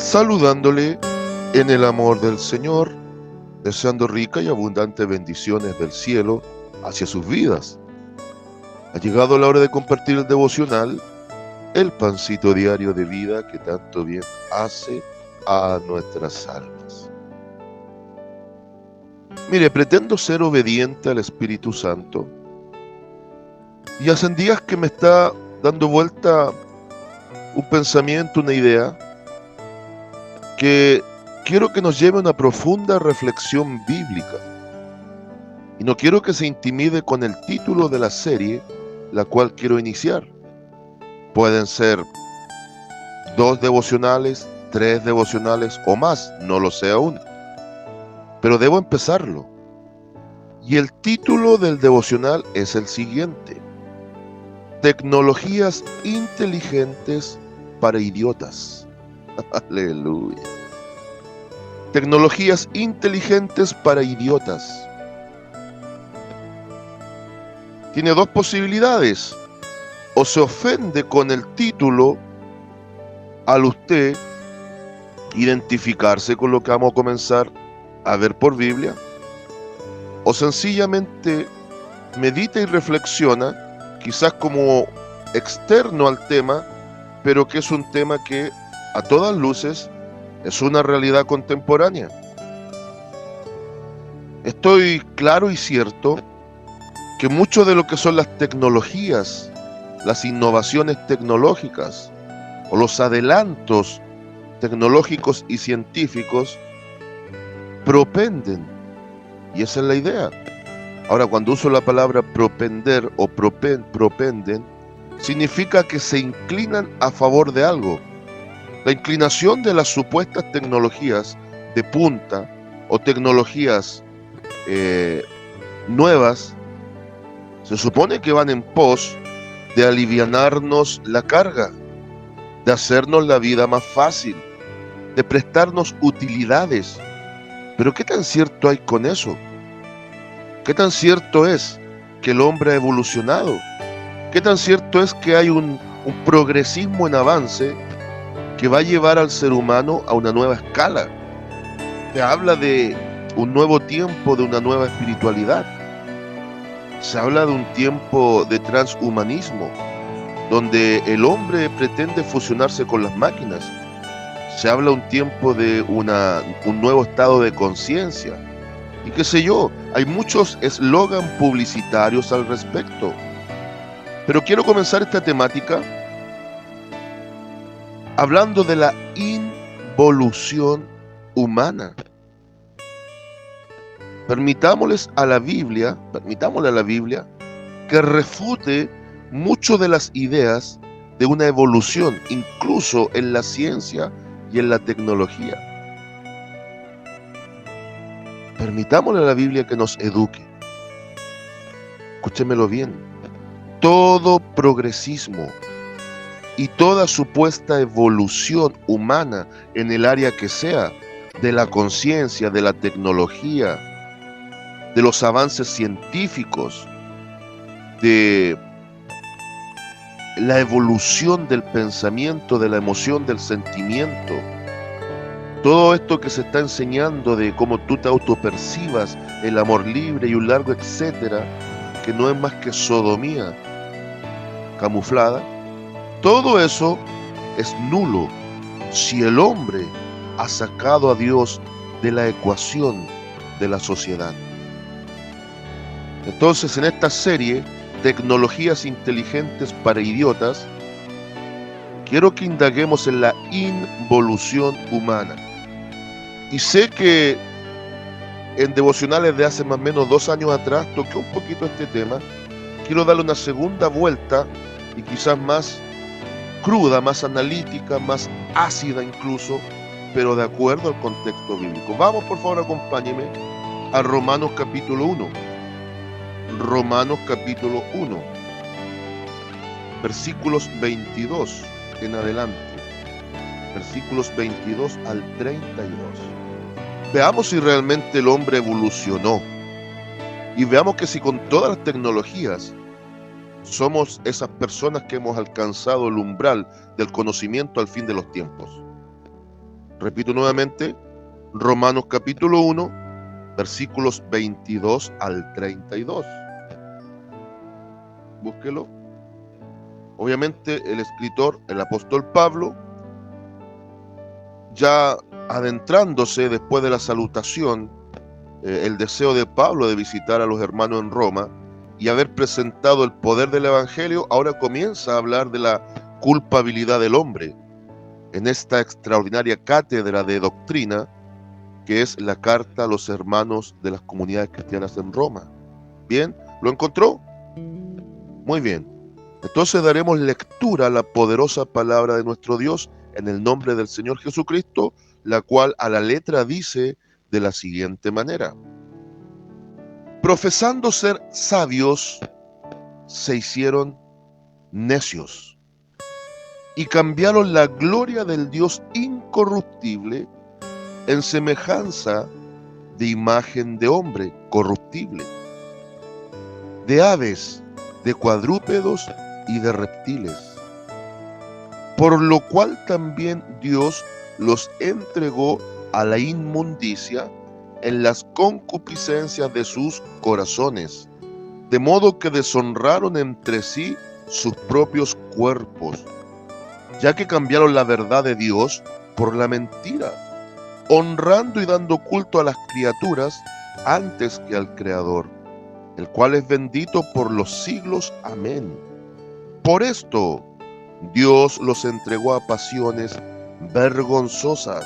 saludándole en el amor del Señor, deseando rica y abundante bendiciones del cielo hacia sus vidas. Ha llegado la hora de compartir el devocional, el pancito diario de vida que tanto bien hace a nuestras almas. Mire, pretendo ser obediente al Espíritu Santo y hacen días que me está dando vuelta un pensamiento, una idea que quiero que nos lleve a una profunda reflexión bíblica. Y no quiero que se intimide con el título de la serie, la cual quiero iniciar. Pueden ser 2 devocionales, 3 devocionales o más, no lo sé aún. Pero debo empezarlo. Y el título del devocional es el siguiente: Tecnologías inteligentes para idiotas. Aleluya. Tecnologías inteligentes para idiotas. Tiene 2 posibilidades. O se ofende con el título al usted identificarse con lo que vamos a comenzar a ver por Biblia, o sencillamente medita y reflexiona, quizás como externo al tema, pero que es un tema que a todas luces es una realidad contemporánea. Estoy claro y cierto que mucho de lo que son las tecnologías, las innovaciones tecnológicas o los adelantos tecnológicos y científicos propenden, y esa es la idea. Ahora, cuando uso la palabra propender o propenden, significa que se inclinan a favor de algo. La inclinación de las supuestas tecnologías de punta o tecnologías nuevas se supone que van en pos de alivianarnos la carga, de hacernos la vida más fácil, de prestarnos utilidades. Pero ¿qué tan cierto hay con eso? ¿Qué tan cierto es que el hombre ha evolucionado? ¿Qué tan cierto es que hay un progresismo en avance que va a llevar al ser humano a una nueva escala? Se habla de un nuevo tiempo, de una nueva espiritualidad. Se habla de un tiempo de transhumanismo, donde el hombre pretende fusionarse con las máquinas. Se habla un tiempo de un nuevo estado de conciencia. Y qué sé yo, hay muchos eslogan publicitarios al respecto. Pero quiero comenzar esta temática hablando de la involución humana. Permitámosle a la Biblia que refute mucho de las ideas de una evolución, incluso en la ciencia y en la tecnología. Permitámosle a la Biblia que nos eduque. Escúchemelo bien. Todo progresismo y toda supuesta evolución humana en el área que sea, de la conciencia, de la tecnología, de los avances científicos, de la evolución del pensamiento, de la emoción, del sentimiento, todo esto que se está enseñando de cómo tú te autopercibas, el amor libre y un largo etcétera, que no es más que sodomía camuflada, todo eso es nulo si el hombre ha sacado a Dios de la ecuación de la sociedad. Entonces, en esta serie, Tecnologías inteligentes para idiotas, quiero que indaguemos en la involución humana. Y sé que en devocionales de hace más o menos 2 años atrás toqué un poquito este tema. Quiero darle una segunda vuelta y quizás más cruda, más analítica, más ácida incluso, pero de acuerdo al contexto bíblico. Vamos, por favor, acompáñeme a Romanos capítulo 1. Romanos capítulo 1, versículos 22 en adelante, versículos 22 al 32. Veamos si realmente el hombre evolucionó y veamos que si con todas las tecnologías somos esas personas que hemos alcanzado el umbral del conocimiento al fin de los tiempos. Repito nuevamente, Romanos capítulo 1, versículos 22 al 32. Búsquelo. Obviamente el escritor, el apóstol Pablo, ya adentrándose después de la salutación, el deseo de Pablo de visitar a los hermanos en Roma y haber presentado el poder del evangelio, ahora comienza a hablar de la culpabilidad del hombre en esta extraordinaria cátedra de doctrina que es la carta a los hermanos de las comunidades cristianas en Roma. ¿Bien? ¿Lo encontró? Muy bien. Entonces daremos lectura a la poderosa palabra de nuestro Dios en el nombre del Señor Jesucristo, la cual a la letra dice de la siguiente manera: profesando ser sabios, se hicieron necios y cambiaron la gloria del Dios incorruptible en semejanza de imagen de hombre corruptible, de aves, de cuadrúpedos y de reptiles, por lo cual también Dios los entregó a la inmundicia en las concupiscencias de sus corazones, de modo que deshonraron entre sí sus propios cuerpos, ya que cambiaron la verdad de Dios por la mentira, honrando y dando culto a las criaturas antes que al Creador, el cual es bendito por los siglos. Amén. Por esto, Dios los entregó a pasiones vergonzosas,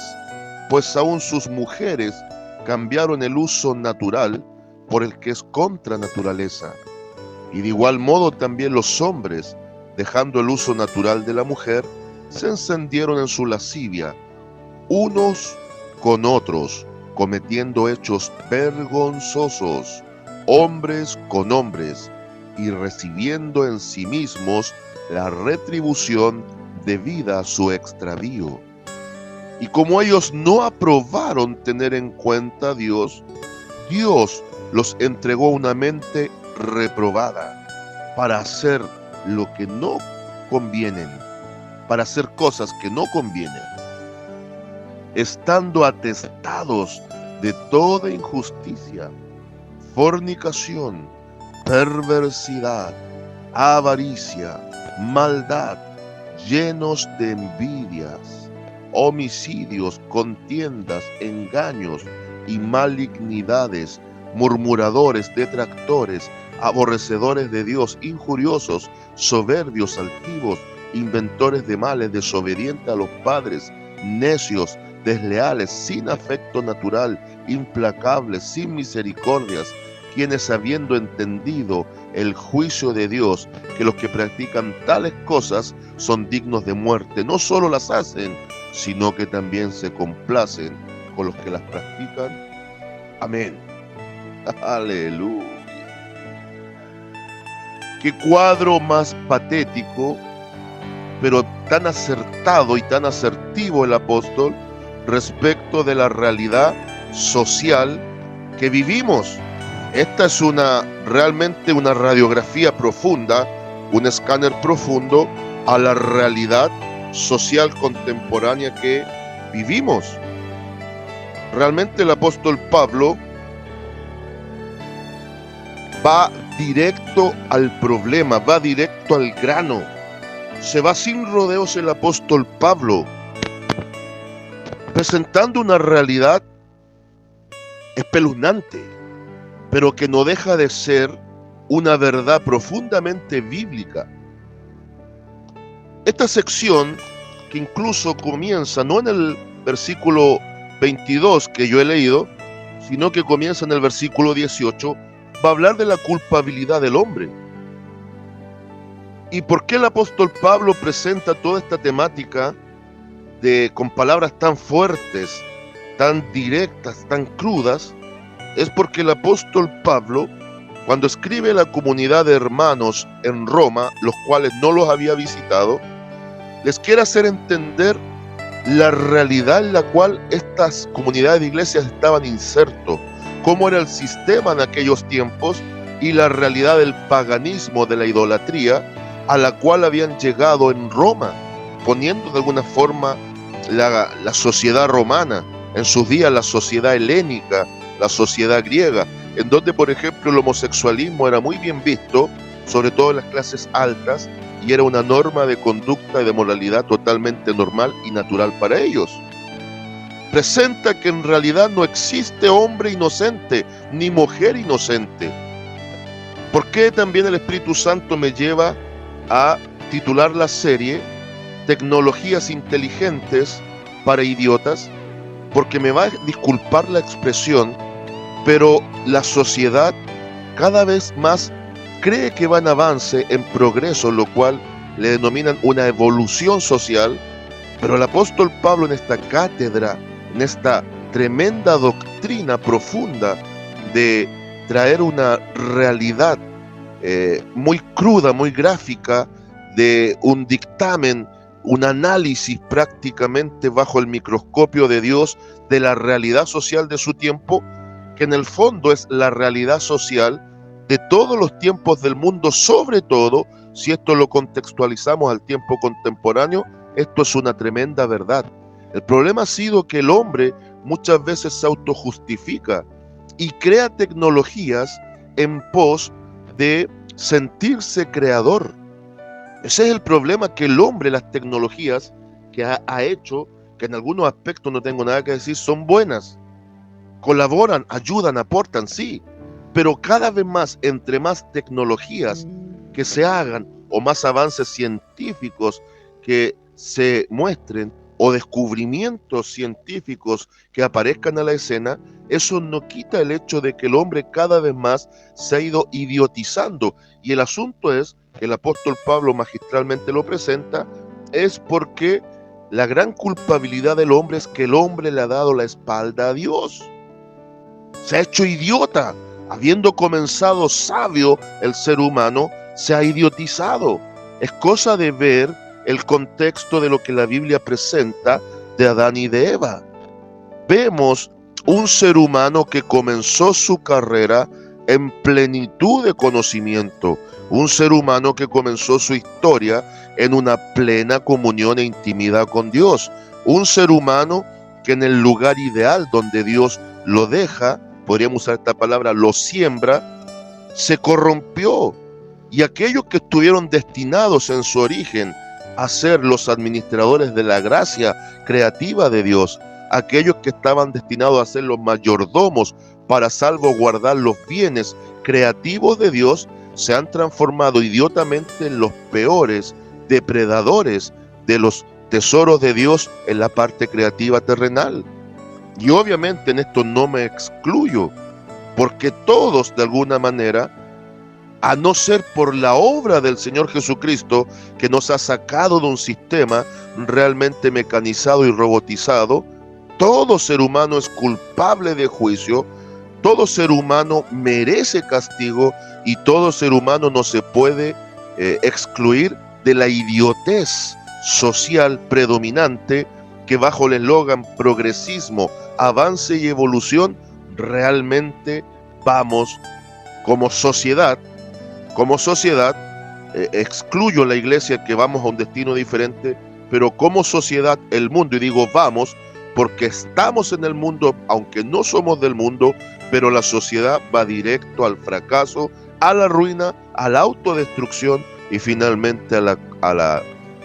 pues aún sus mujeres cambiaron el uso natural por el que es contra naturaleza. Y de igual modo también los hombres, dejando el uso natural de la mujer, se encendieron en su lascivia, unos con otros, cometiendo hechos vergonzosos, hombres con hombres, y recibiendo en sí mismos la retribución debida a su extravío. Y como ellos no aprobaron tener en cuenta a Dios, Dios los entregó a una mente reprobada para hacer lo que no convienen, para hacer cosas que no convienen, estando atestados de toda injusticia, fornicación, perversidad, avaricia, maldad, llenos de envidias, homicidios, contiendas, engaños y malignidades, murmuradores, detractores, aborrecedores de Dios, injuriosos, soberbios, altivos, inventores de males, desobedientes a los padres, necios, desleales, sin afecto natural, implacables, sin misericordias, quienes habiendo entendido el juicio de Dios, que los que practican tales cosas son dignos de muerte, no solo las hacen, sino que también se complacen con los que las practican. Amén. Aleluya. Qué cuadro más patético, pero tan acertado y tan asertivo el apóstol respecto de la realidad social que vivimos. Esta es realmente una radiografía profunda, un escáner profundo a la realidad social contemporánea que vivimos. Realmente el apóstol Pablo va directo al problema, va directo al grano. Se va sin rodeos el apóstol Pablo, presentando una realidad espeluznante, pero que no deja de ser una verdad profundamente bíblica. Esta sección, que incluso comienza no en el versículo 22 que yo he leído, sino que comienza en el versículo 18, va a hablar de la culpabilidad del hombre. ¿Y por qué el apóstol Pablo presenta toda esta temática con palabras tan fuertes, tan directas, tan crudas? Es porque el apóstol Pablo, cuando escribe a la comunidad de hermanos en Roma, los cuales no los había visitado, les quiere hacer entender la realidad en la cual estas comunidades de iglesias estaban insertos, cómo era el sistema en aquellos tiempos y la realidad del paganismo, de la idolatría, a la cual habían llegado en Roma, poniendo de alguna forma la sociedad romana, en sus días la sociedad helénica, la sociedad griega, en donde, por ejemplo, el homosexualismo era muy bien visto, sobre todo en las clases altas, y era una norma de conducta y de moralidad totalmente normal y natural para ellos. Presenta que en realidad no existe hombre inocente, ni mujer inocente. ¿Por qué también el Espíritu Santo me lleva a titular la serie Tecnologías inteligentes para idiotas? Porque me va a disculpar la expresión, pero la sociedad cada vez más cree que va en avance, en progreso, lo cual le denominan una evolución social. Pero el apóstol Pablo, en esta cátedra, en esta tremenda doctrina profunda de traer una realidad muy cruda, muy gráfica, de un dictamen, un análisis prácticamente bajo el microscopio de Dios de la realidad social de su tiempo, que en el fondo es la realidad social de todos los tiempos del mundo, sobre todo si esto lo contextualizamos al tiempo contemporáneo. Esto es una tremenda verdad. El problema ha sido que el hombre muchas veces se autojustifica y crea tecnologías en pos de sentirse creador. Ese es el problema, que el hombre, las tecnologías que ha hecho, que en algunos aspectos no tengo nada que decir, son buenas, colaboran, ayudan, aportan, sí, pero cada vez más, entre más tecnologías que se hagan o más avances científicos que se muestren o descubrimientos científicos que aparezcan a la escena, eso no quita el hecho de que el hombre cada vez más se ha ido idiotizando. Y el asunto es, que el apóstol Pablo magistralmente lo presenta, es porque la gran culpabilidad del hombre es que el hombre le ha dado la espalda a Dios. Se ha hecho idiota. Habiendo comenzado sabio el ser humano, se ha idiotizado. Es cosa de ver el contexto de lo que la Biblia presenta de Adán y de Eva. Vemos un ser humano que comenzó su carrera en plenitud de conocimiento, un ser humano que comenzó su historia en una plena comunión e intimidad con Dios, un ser humano que en el lugar ideal donde Dios lo deja, podríamos usar esta palabra, lo siembra, se corrompió. Y aquellos que estuvieron destinados en su origen a ser los administradores de la gracia creativa de Dios, aquellos que estaban destinados a ser los mayordomos para salvaguardar los bienes creativos de Dios, se han transformado idiotamente en los peores depredadores de los tesoros de Dios en la parte creativa terrenal. Y obviamente en esto no me excluyo, porque todos de alguna manera, a no ser por la obra del Señor Jesucristo, que nos ha sacado de un sistema realmente mecanizado y robotizado, todo ser humano es culpable de juicio, todo ser humano merece castigo y todo ser humano no se puede excluir de la idiotez social predominante que bajo el eslogan progresismo, avance y evolución, realmente vamos como sociedad, excluyo la iglesia, que vamos a un destino diferente, pero como sociedad, el mundo, y digo vamos, porque estamos en el mundo, aunque no somos del mundo, pero la sociedad va directo al fracaso, a la ruina, a la autodestrucción y finalmente a la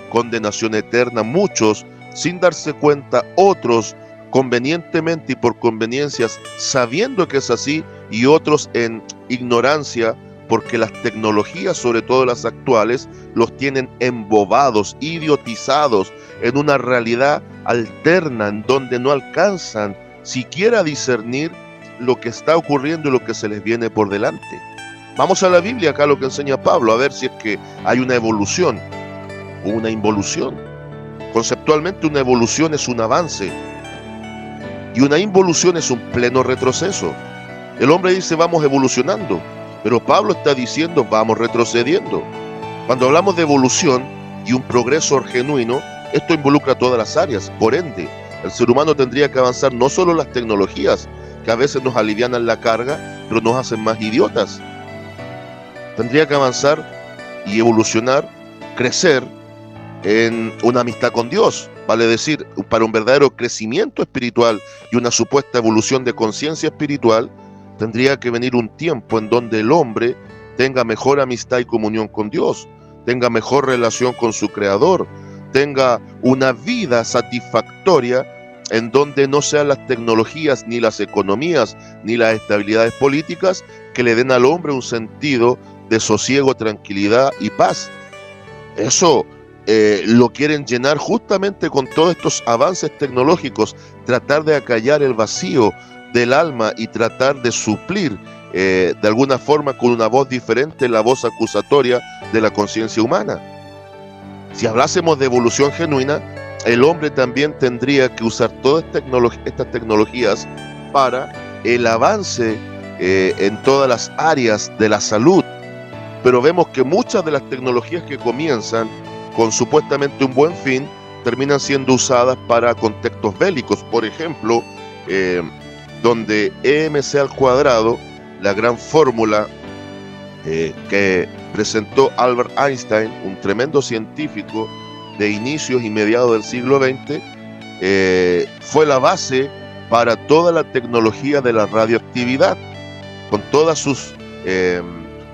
condenación eterna. Muchos sin darse cuenta, otros convenientemente y por conveniencias sabiendo que es así, y otros en ignorancia, porque las tecnologías, sobre todo las actuales, los tienen embobados, idiotizados en una realidad alterna en donde no alcanzan siquiera a discernir lo que está ocurriendo y lo que se les viene por delante. Vamos a la Biblia, acá lo que enseña Pablo, a ver si es que hay una evolución o una involución. Conceptualmente, una evolución es un avance y una involución es un pleno retroceso. El hombre dice vamos evolucionando, pero Pablo está diciendo vamos retrocediendo. Cuando hablamos de evolución y un progreso genuino, esto involucra todas las áreas. Por ende, el ser humano tendría que avanzar no solo las tecnologías, que a veces nos alivianan la carga, pero nos hacen más idiotas. Tendría que avanzar y evolucionar, crecer en una amistad con Dios. vale decir, para un verdadero crecimiento espiritual y una supuesta evolución de conciencia espiritual, tendría que venir un tiempo en donde el hombre tenga mejor amistad y comunión con Dios, tenga mejor relación con su Creador, tenga una vida satisfactoria en donde no sean las tecnologías, ni las economías, ni las estabilidades políticas que le den al hombre un sentido de sosiego, tranquilidad y paz. Eso lo quieren llenar justamente con todos estos avances tecnológicos, tratar de acallar el vacío del alma y tratar de suplir de alguna forma con una voz diferente la voz acusatoria de la conciencia humana. Si hablásemos de evolución genuina, el hombre también tendría que usar todas estas tecnologías para el avance en todas las áreas de la salud. Pero vemos que muchas de las tecnologías que comienzan con supuestamente un buen fin terminan siendo usadas para contextos bélicos. Por ejemplo, donde EmC², la gran fórmula que presentó Albert Einstein, un tremendo científico de inicios y mediados del siglo XX, fue la base para toda la tecnología de la radioactividad, con todos sus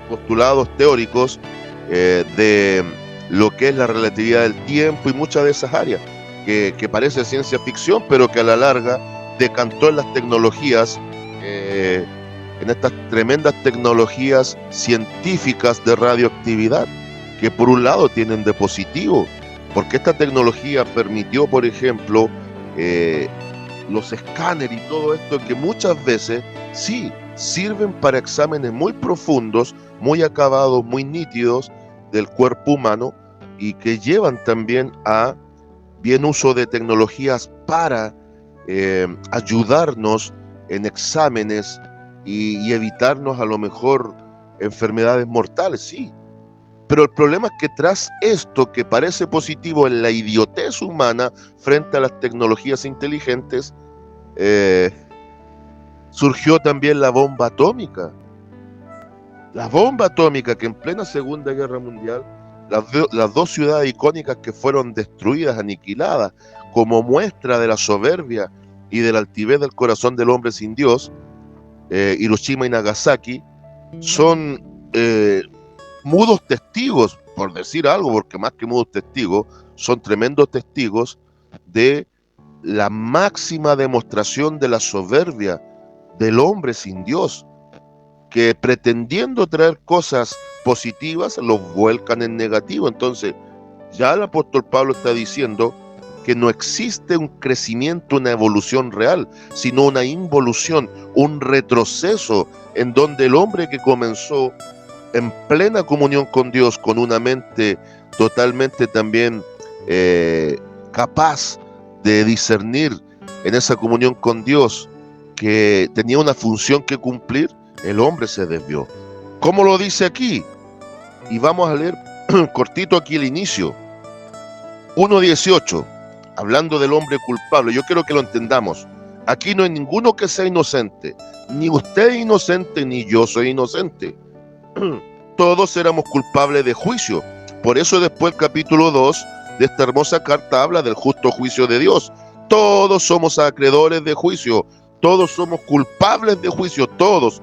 postulados teóricos de lo que es la relatividad del tiempo y muchas de esas áreas, que parece ciencia ficción, pero que a la larga decantó en las tecnologías, en estas tremendas tecnologías científicas de radioactividad, que por un lado tienen de positivo, porque esta tecnología permitió, por ejemplo, los escáneres y todo esto, que muchas veces sí sirven para exámenes muy profundos, muy acabados, muy nítidos del cuerpo humano, y que llevan también a bien uso de tecnologías para ayudarnos en exámenes y evitarnos a lo mejor enfermedades mortales, sí. Pero el problema es que tras esto que parece positivo en la idiotez humana frente a las tecnologías inteligentes, surgió también la bomba atómica. La bomba atómica, que en plena Segunda Guerra Mundial, las dos ciudades icónicas que fueron destruidas, aniquiladas, como muestra de la soberbia y de la altivez del corazón del hombre sin Dios, Hiroshima y Nagasaki, son mudos testigos, por decir algo, porque más que mudos testigos, son tremendos testigos de la máxima demostración de la soberbia del hombre sin Dios, que pretendiendo traer cosas positivas, los vuelcan en negativo. Entonces, ya el apóstol Pablo está diciendo que no existe un crecimiento, una evolución real, sino una involución, un retroceso, en donde el hombre que comenzó en plena comunión con Dios, con una mente totalmente también capaz de discernir en esa comunión con Dios, que tenía una función que cumplir, el hombre se desvió. ¿Cómo lo dice aquí? Y vamos a leer cortito aquí el inicio. 1:18, hablando del hombre culpable. Yo quiero que lo entendamos. Aquí no hay ninguno que sea inocente. Ni usted es inocente, ni yo soy inocente. Todos éramos culpables de juicio. Por eso después el capítulo 2 de esta hermosa carta habla del justo juicio de Dios. Todos somos acreedores de juicio. Todos somos culpables de juicio. Todos,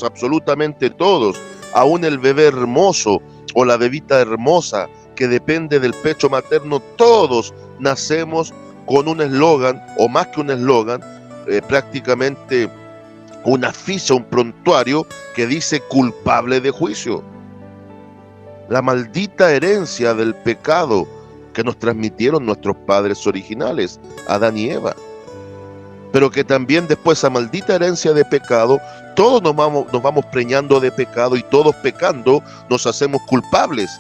absolutamente todos. Aún el bebé hermoso o la bebita hermosa que depende del pecho materno, todos nacemos con un eslogan, o más que un eslogan, prácticamente una ficha, un prontuario que dice culpable de juicio. La maldita herencia del pecado que nos transmitieron nuestros padres originales, Adán y Eva. Pero que también después esa maldita herencia de pecado, todos nos vamos preñando de pecado, y todos pecando nos hacemos culpables.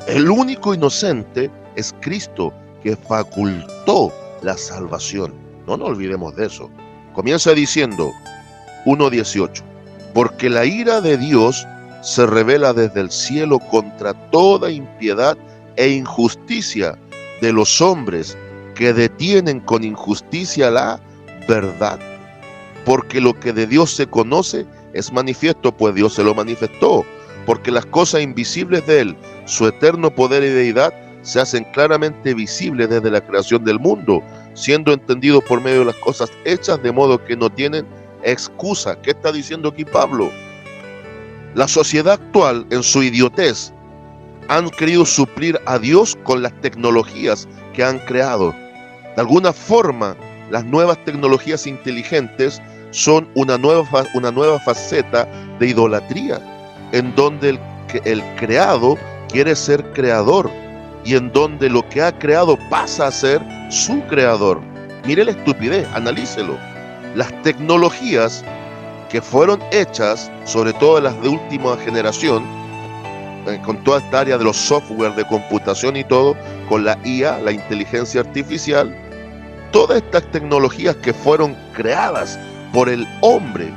El único inocente es Cristo, que facultó la salvación. No nos olvidemos de eso. Comienza diciendo 1:18, porque la ira de Dios se revela desde el cielo contra toda impiedad e injusticia de los hombres que detienen con injusticia la verdad. Porque lo que de Dios se conoce es manifiesto, pues Dios se lo manifestó. Porque las cosas invisibles de Él, su eterno poder y deidad, se hacen claramente visibles desde la creación del mundo, siendo entendidos por medio de las cosas hechas, de modo que no tienen excusa. ¿Qué está diciendo aquí Pablo? La sociedad actual, en su idiotez, han querido suplir a Dios con las tecnologías que han creado. De alguna forma, las nuevas tecnologías inteligentes son una nueva faceta de idolatría, en donde el creado quiere ser creador y en donde lo que ha creado pasa a ser su creador. Mire la estupidez, analícelo. Las tecnologías que fueron hechas, sobre todo las de última generación, con toda esta área de los software de computación y todo, con la IA, la inteligencia artificial, todas estas tecnologías que fueron creadas por el hombre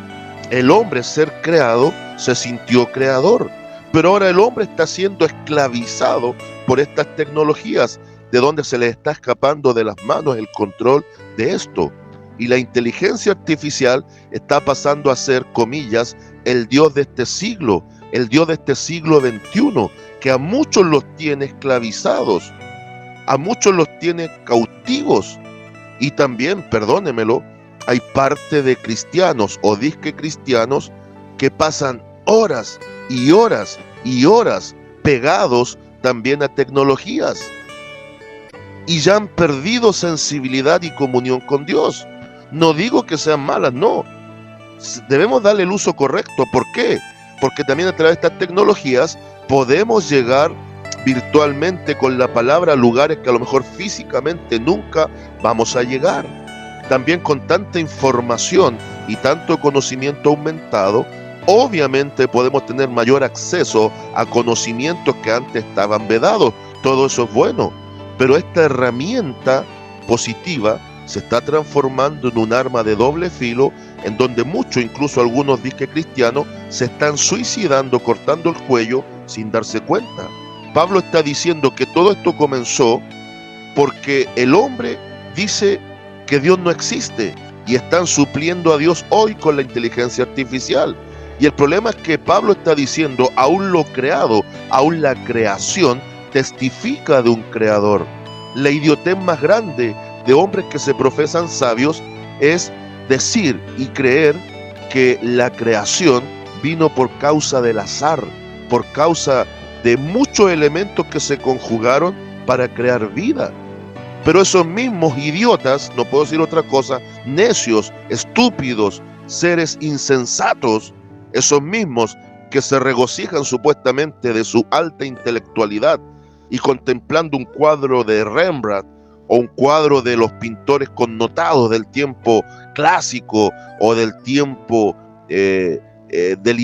ser creado, se sintió creador. Pero ahora el hombre está siendo esclavizado por estas tecnologías, de donde se le está escapando de las manos el control de esto. Y la inteligencia artificial está pasando a ser, comillas, el Dios de este siglo, el Dios de este siglo XXI, que a muchos los tiene esclavizados, a muchos los tiene cautivos. Y también, perdónemelo, hay parte de cristianos o disque cristianos que pasan horas y horas y horas pegados también a tecnologías y ya han perdido sensibilidad y comunión con Dios. No digo que sean malas, no. Debemos darle el uso correcto. ¿Por qué? Porque también a través de estas tecnologías podemos llegar virtualmente con la palabra a lugares que a lo mejor físicamente nunca vamos a llegar. También con tanta información y tanto conocimiento aumentado, obviamente podemos tener mayor acceso a conocimientos que antes estaban vedados. Todo eso es bueno, pero esta herramienta positiva se está transformando en un arma de doble filo, en donde muchos, incluso algunos disque cristianos, se están suicidando, cortando el cuello sin darse cuenta. Pablo está diciendo que todo esto comenzó porque el hombre dice que Dios no existe y están supliendo a Dios hoy con la inteligencia artificial. Y el problema es que Pablo está diciendo, aún lo creado, aún la creación testifica de un creador. La idiotez más grande de hombres que se profesan sabios es decir y creer que la creación vino por causa del azar, por causa de muchos elementos que se conjugaron para crear vida. Pero esos mismos idiotas, no puedo decir otra cosa, necios, estúpidos, seres insensatos, esos mismos que se regocijan supuestamente de su alta intelectualidad y contemplando un cuadro de Rembrandt o un cuadro de los pintores connotados del tiempo clásico o del tiempo del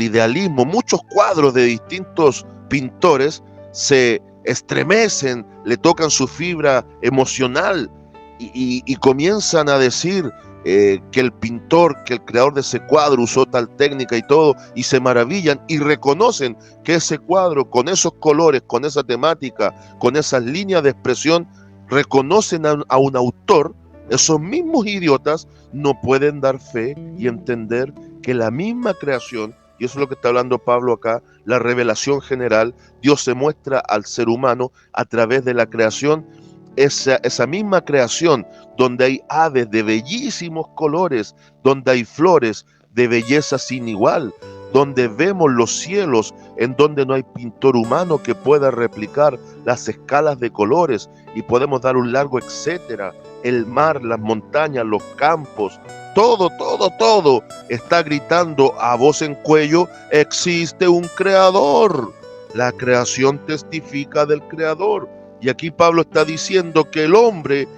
idealismo, muchos cuadros de distintos pintores se estremecen, le tocan su fibra emocional y comienzan a decir que el pintor, que el creador de ese cuadro usó tal técnica y todo, y se maravillan y reconocen que ese cuadro, con esos colores, con esa temática, con esas líneas de expresión, reconocen a un autor. Esos mismos idiotas no pueden dar fe y entender que la misma creación, y eso es lo que está hablando Pablo acá, la revelación general, Dios se muestra al ser humano a través de la creación, esa misma creación donde hay aves de bellísimos colores, donde hay flores de belleza sin igual, donde vemos los cielos en donde no hay pintor humano que pueda replicar las escalas de colores, y podemos dar un largo etcétera, el mar, las montañas, los campos, todo está gritando a voz en cuello, existe un creador. La creación testifica del creador. Y aquí Pablo está diciendo que el hombre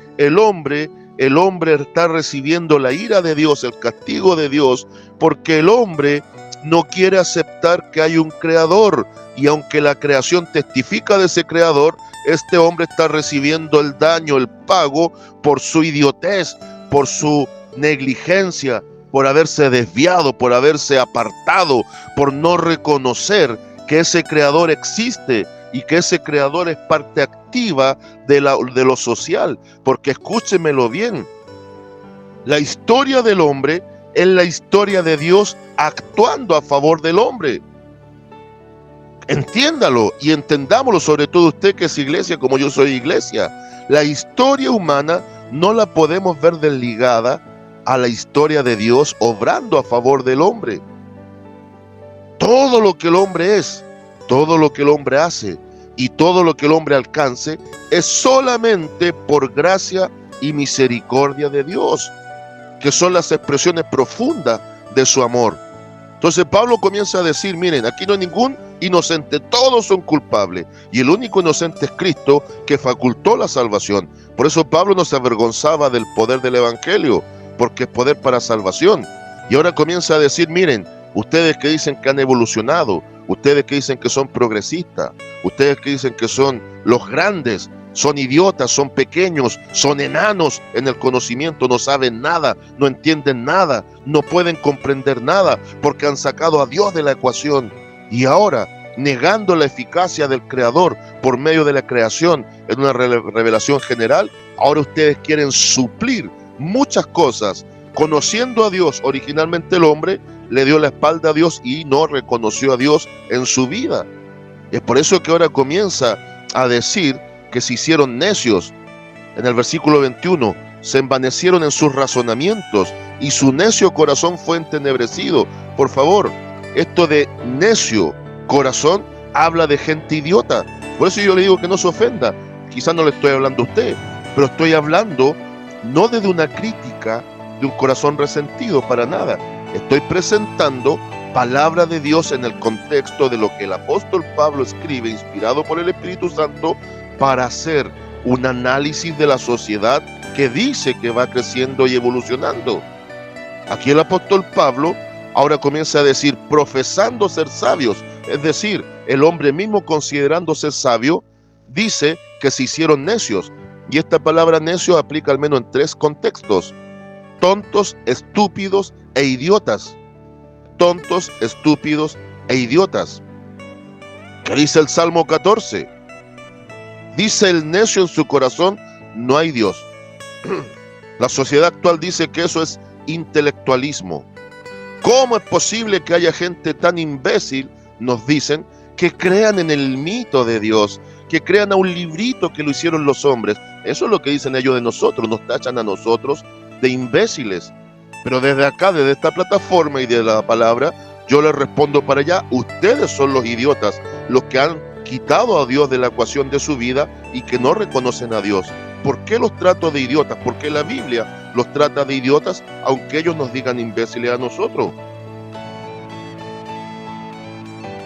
está recibiendo la ira de Dios, el castigo de Dios, porque el hombre no quiere aceptar que hay un creador. Y aunque la creación testifica de ese creador, este hombre está recibiendo el daño, el pago por su idiotez, por su negligencia, por haberse desviado, por haberse apartado, por no reconocer que ese creador existe y que ese creador es parte activa de lo social. Porque escúchemelo bien, la historia del hombre es la historia de Dios actuando a favor del hombre. Entiéndalo y entendámoslo, sobre todo usted que es iglesia como yo soy iglesia. La historia humana no la podemos ver desligada a la historia de Dios obrando a favor del hombre. Todo lo que el hombre es, todo lo que el hombre hace y todo lo que el hombre alcance es solamente por gracia y misericordia de Dios, que son las expresiones profundas de su amor. Entonces Pablo comienza a decir, miren, aquí no hay ningún inocente, todos son culpables, y el único inocente es Cristo, que facultó la salvación. Por eso Pablo no se avergonzaba del poder del evangelio, porque es poder para salvación. Y ahora comienza a decir, miren, ustedes que dicen que han evolucionado, ustedes que dicen que son progresistas, ustedes que dicen que son los grandes, son idiotas, son pequeños, son enanos en el conocimiento, no saben nada, no entienden nada, no pueden comprender nada, porque han sacado a Dios de la ecuación. Y ahora, negando la eficacia del Creador por medio de la creación en una revelación general, ahora ustedes quieren suplir muchas cosas. Conociendo a Dios, originalmente el hombre le dio la espalda a Dios y no reconoció a Dios en su vida. Es por eso que ahora comienza a decir que se hicieron necios. En el versículo 21, se envanecieron en sus razonamientos y su necio corazón fue entenebrecido. Por favor, esto de necio corazón habla de gente idiota. Por eso yo le digo que no se ofenda. Quizás no le estoy hablando a usted, pero estoy hablando no desde una crítica de un corazón resentido, para nada. Estoy presentando palabra de Dios en el contexto de lo que el apóstol Pablo escribe, inspirado por el Espíritu Santo, para hacer un análisis de la sociedad que dice que va creciendo y evolucionando. Aquí el apóstol Pablo ahora comienza a decir, profesando ser sabios, es decir, el hombre mismo considerándose sabio, dice que se hicieron necios. Y esta palabra necio aplica al menos en 3 contextos: tontos, estúpidos e idiotas. Tontos, estúpidos e idiotas. ¿Qué dice el Salmo 14? Dice el necio en su corazón, no hay Dios. La sociedad actual dice que eso es intelectualismo. ¿Cómo es posible que haya gente tan imbécil, nos dicen, que crean en el mito de Dios, que crean a un librito que lo hicieron los hombres? Eso es lo que dicen ellos de nosotros, nos tachan a nosotros de imbéciles. Pero desde acá, desde esta plataforma y de la palabra, yo les respondo para allá, ustedes son los idiotas, los que han quitado a Dios de la ecuación de su vida y que no reconocen a Dios. ¿Por qué los trato de idiotas? Porque la Biblia los trata de idiotas, aunque ellos nos digan imbéciles a nosotros.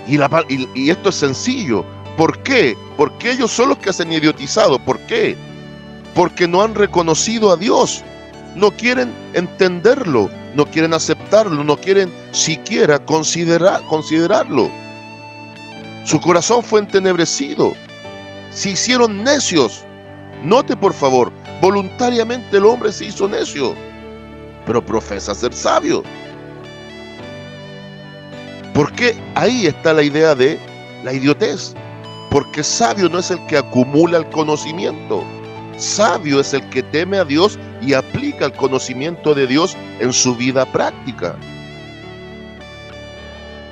Y esto es sencillo. ¿Por qué? Porque ellos son los que se han idiotizado. ¿Por qué? Porque no han reconocido a Dios. No quieren entenderlo, no quieren aceptarlo, no quieren siquiera considerarlo. Su corazón fue entenebrecido. Se hicieron necios. Note, por favor, voluntariamente el hombre se hizo necio, pero profesa ser sabio. Porque ahí está la idea de la idiotez. Porque sabio no es el que acumula el conocimiento. Sabio es el que teme a Dios y aplica el conocimiento de Dios en su vida práctica.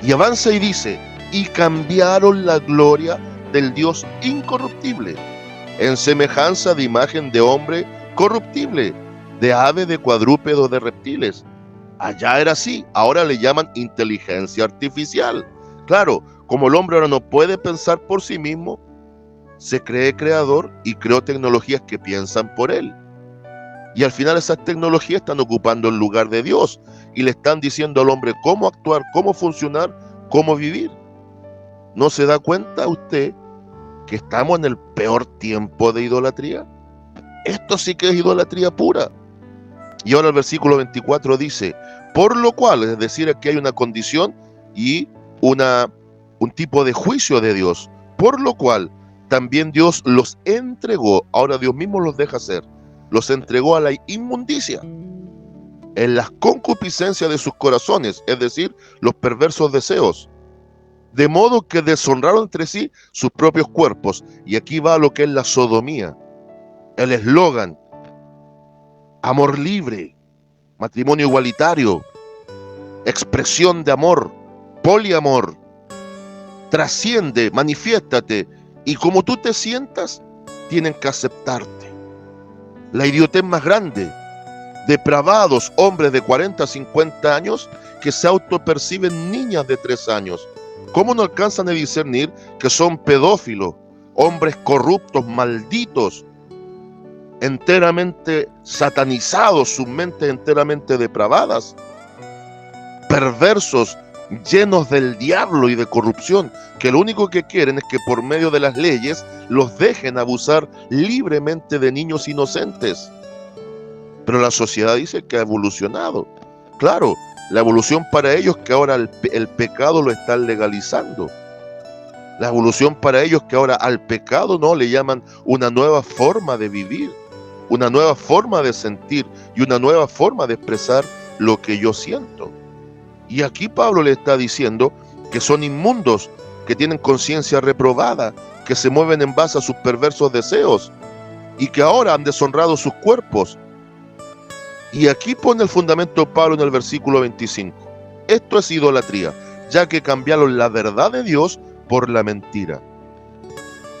Y avanza y dice, y cambiaron la gloria del Dios incorruptible en semejanza de imagen de hombre corruptible, de ave, de cuadrúpedo, de reptiles. Allá era así, ahora le llaman inteligencia artificial. Claro, como el hombre ahora no puede pensar por sí mismo, se cree creador y creó tecnologías que piensan por él. Y al final esas tecnologías están ocupando el lugar de Dios y le están diciendo al hombre cómo actuar, cómo funcionar, cómo vivir. ¿No se da cuenta usted que estamos en el peor tiempo de idolatría? Esto sí que es idolatría pura. Y ahora el versículo 24 dice, por lo cual, es decir, aquí hay una condición y un tipo de juicio de Dios, por lo cual también Dios los entregó, ahora Dios mismo los deja hacer, los entregó a la inmundicia, en las concupiscencias de sus corazones, es decir, los perversos deseos, de modo que deshonraron entre sí sus propios cuerpos. Y aquí va lo que es la sodomía, el eslogan, amor libre, matrimonio igualitario, expresión de amor, poliamor. trasciende, manifiéstate, y como tú te sientas, tienen que aceptarte. La idiotez más grande, depravados hombres de 40, 50 años que se autoperciben niñas de 3 años. ¿Cómo no alcanzan a discernir que son pedófilos, hombres corruptos, malditos, enteramente satanizados, sus mentes enteramente depravadas, perversos, llenos del diablo y de corrupción, que lo único que quieren es que por medio de las leyes los dejen abusar libremente de niños inocentes? Pero la sociedad dice que ha evolucionado. Claro, la evolución para ellos que ahora el pecado lo están legalizando. La evolución para ellos que ahora al pecado no le llaman una nueva forma de vivir, una nueva forma de sentir y una nueva forma de expresar lo que yo siento. Y aquí Pablo le está diciendo que son inmundos, que tienen conciencia reprobada, que se mueven en base a sus perversos deseos y que ahora han deshonrado sus cuerpos. Y aquí pone el fundamento Pablo en el versículo 25. Esto es idolatría, ya que cambiaron la verdad de Dios por la mentira,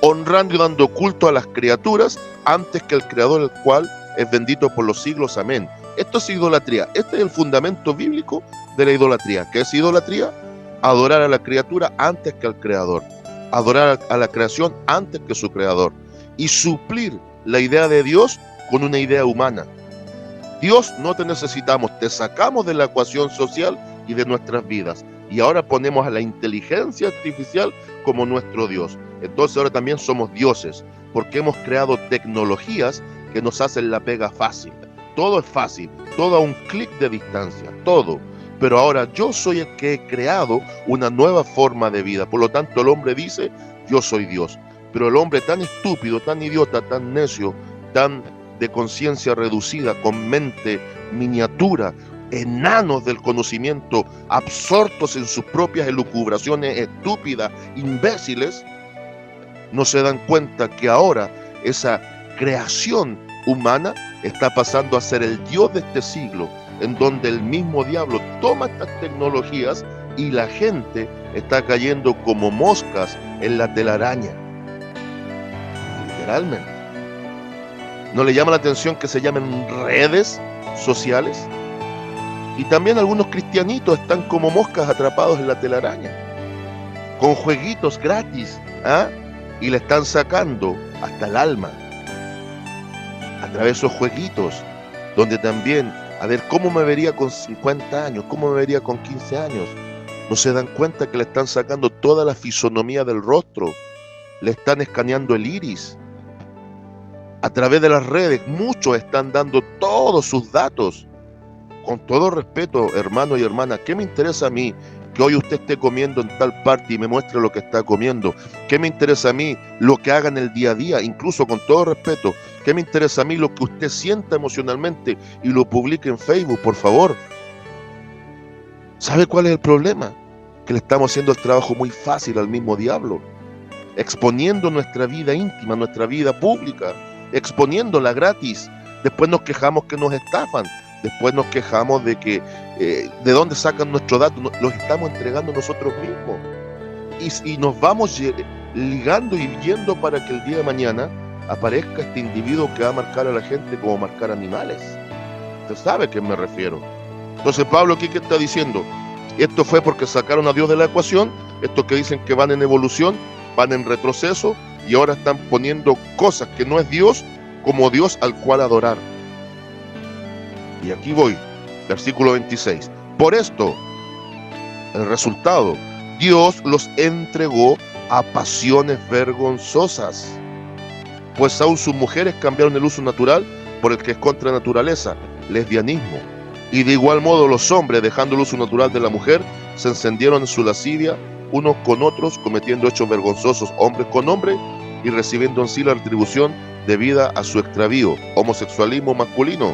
honrando y dando culto a las criaturas antes que el Creador, el cual es bendito por los siglos. Amén. Esto es idolatría. Este es el fundamento bíblico de la idolatría. ¿Qué es idolatría? Adorar a la criatura antes que al Creador. Adorar a la creación antes que su Creador. Y suplir la idea de Dios con una idea humana. Dios, no te necesitamos, te sacamos de la ecuación social y de nuestras vidas. Y ahora ponemos a la inteligencia artificial como nuestro Dios. Entonces ahora también somos dioses, porque hemos creado tecnologías que nos hacen la pega fácil. Todo es fácil, todo a un clic de distancia, todo. Pero ahora yo soy el que he creado una nueva forma de vida. Por lo tanto, el hombre dice, yo soy Dios. Pero el hombre tan estúpido, tan idiota, tan necio, tan de conciencia reducida, con mente miniatura, enanos del conocimiento, absortos en sus propias elucubraciones estúpidas, imbéciles, no se dan cuenta que ahora esa creación humana está pasando a ser el Dios de este siglo, en donde el mismo diablo toma estas tecnologías y la gente está cayendo como moscas en la telaraña. Literalmente. ¿No le llama la atención que se llamen redes sociales? Y también algunos cristianitos están como moscas atrapados en la telaraña, con jueguitos gratis, y le están sacando hasta el alma a través de esos jueguitos, donde también, a ver, ¿cómo me vería con 50 años? ¿Cómo me vería con 15 años? No se dan cuenta que le están sacando toda la fisonomía del rostro, le están escaneando el iris. A través de las redes, muchos están dando todos sus datos. Con todo respeto, hermano y hermana, ¿qué me interesa a mí que hoy usted esté comiendo en tal parte y me muestre lo que está comiendo? ¿Qué me interesa a mí lo que haga en el día a día? Incluso con todo respeto, ¿qué me interesa a mí lo que usted sienta emocionalmente y lo publique en Facebook, por favor? ¿Sabe cuál es el problema? Que le estamos haciendo el trabajo muy fácil al mismo diablo, exponiendo nuestra vida íntima, nuestra vida pública, exponiéndola gratis. Después nos quejamos que nos estafan. Después nos quejamos de que de dónde sacan nuestros datos. Los estamos entregando nosotros mismos. Y nos vamos ligando y yendo para que el día de mañana aparezca este individuo que va a marcar a la gente como marcar animales. Usted sabe a qué me refiero. Entonces Pablo aquí, ¿qué está diciendo? Esto fue porque sacaron a Dios de la ecuación. Estos que dicen que van en evolución, van en retroceso, y ahora están poniendo cosas que no es Dios como Dios al cual adorar. Y aquí voy, versículo 26. Por esto, el resultado, Dios los entregó a pasiones vergonzosas, pues aún sus mujeres cambiaron el uso natural por el que es contra naturaleza, lesbianismo. Y de igual modo los hombres, dejando el uso natural de la mujer, se encendieron en su lascivia unos con otros, cometiendo hechos vergonzosos hombres con hombres y recibiendo en sí la retribución debida a su extravío, homosexualismo masculino.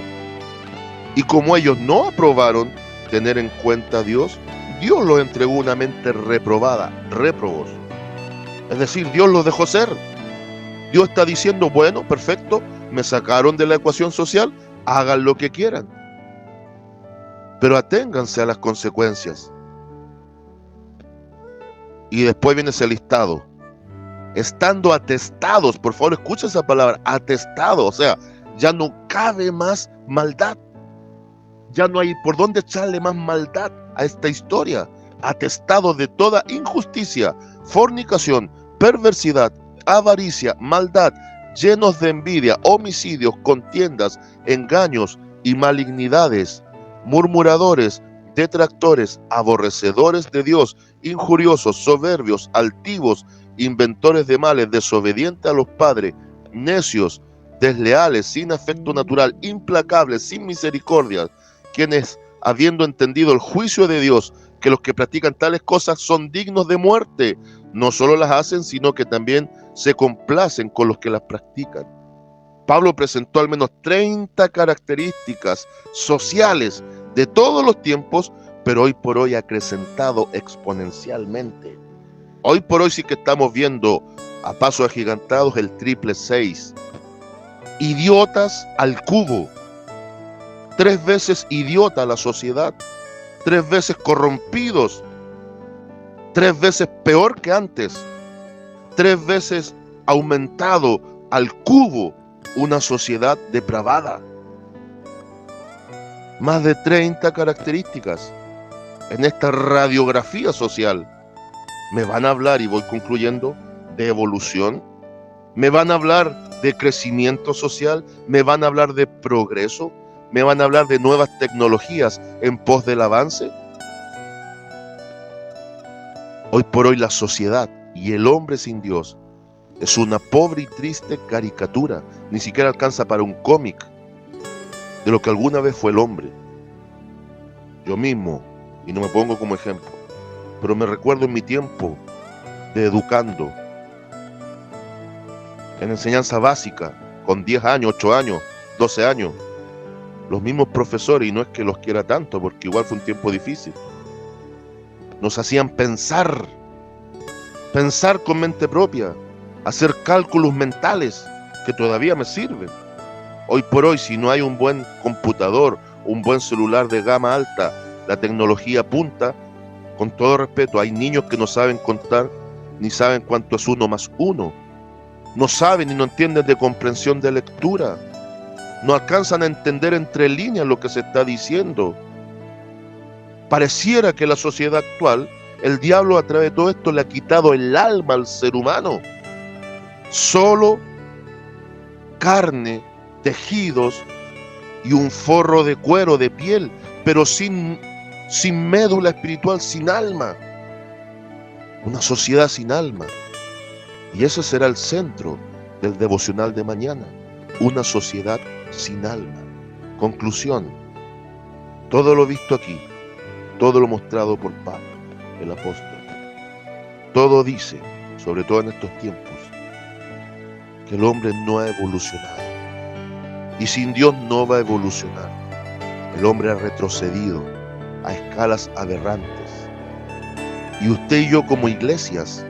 Y como ellos no aprobaron tener en cuenta a Dios, Dios los entregó una mente reprobada, réprobos. Es decir, Dios los dejó ser. Dios está diciendo, bueno, perfecto, me sacaron de la ecuación social, hagan lo que quieran, pero aténganse a las consecuencias. Y después viene ese listado. Estando atestados, por favor escucha esa palabra, atestado, o sea, ya no cabe más maldad. Ya no hay por dónde echarle más maldad a esta historia. Atestado de toda injusticia, fornicación, perversidad, avaricia, maldad, llenos de envidia, homicidios, contiendas, engaños y malignidades, murmuradores, detractores, aborrecedores de Dios, injuriosos, soberbios, altivos, inventores de males, desobedientes a los padres, necios, desleales, sin afecto natural, implacables, sin misericordia, quienes, habiendo entendido el juicio de Dios, que los que practican tales cosas son dignos de muerte, no solo las hacen, sino que también se complacen con los que las practican. Pablo presentó al menos 30 características sociales de todos los tiempos, pero hoy por hoy acrecentado exponencialmente. Hoy por hoy sí que estamos viendo a pasos agigantados el 666. Idiotas al cubo. 3 veces idiota la sociedad. 3 veces corrompidos. 3 veces peor que antes. 3 veces aumentado al cubo una sociedad depravada. Más de 30 características en esta radiografía social. Me van a hablar, y voy concluyendo, de evolución. Me van a hablar de crecimiento social. Me van a hablar de progreso. Me van a hablar de nuevas tecnologías en pos del avance. Hoy por hoy la sociedad y el hombre sin Dios es una pobre y triste caricatura. Ni siquiera alcanza para un cómic de lo que alguna vez fue el hombre. Yo mismo, y no me pongo como ejemplo, pero me recuerdo en mi tiempo de educando, en enseñanza básica, con 10 años, 8 años, 12 años, los mismos profesores, y no es que los quiera tanto, porque igual fue un tiempo difícil, nos hacían pensar con mente propia, hacer cálculos mentales que todavía me sirven. Hoy por hoy, si no hay un buen computador, un buen celular de gama alta, la tecnología punta, con todo respeto, hay niños que no saben contar, ni saben cuánto es 1 más 1. No saben y no entienden de comprensión de lectura. No alcanzan a entender entre líneas lo que se está diciendo. Pareciera que la sociedad actual, el diablo a través de todo esto le ha quitado el alma al ser humano. Solo carne, tejidos y un forro de cuero, de piel, pero sin médula espiritual, sin alma. Una sociedad sin alma. Y ese será el centro del devocional de mañana. Una sociedad sin alma. Conclusión. Todo lo visto aquí, todo lo mostrado por Pablo, el apóstol, todo dice, sobre todo en estos tiempos, que el hombre no ha evolucionado. Y sin Dios no va a evolucionar. El hombre ha retrocedido a escalas aberrantes. Y usted y yo como iglesias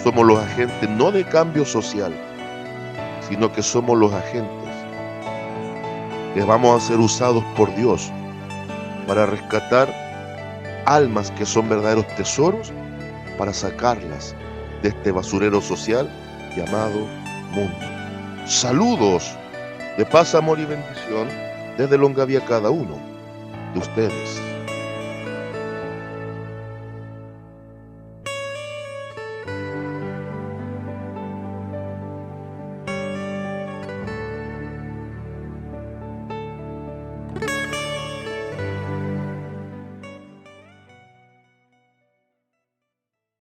somos los agentes no de cambio social, sino que somos los agentes que vamos a ser usados por Dios para rescatar almas que son verdaderos tesoros, para sacarlas de este basurero social llamado mundo. Saludos de paz, amor y bendición desde Longavía cada uno de ustedes.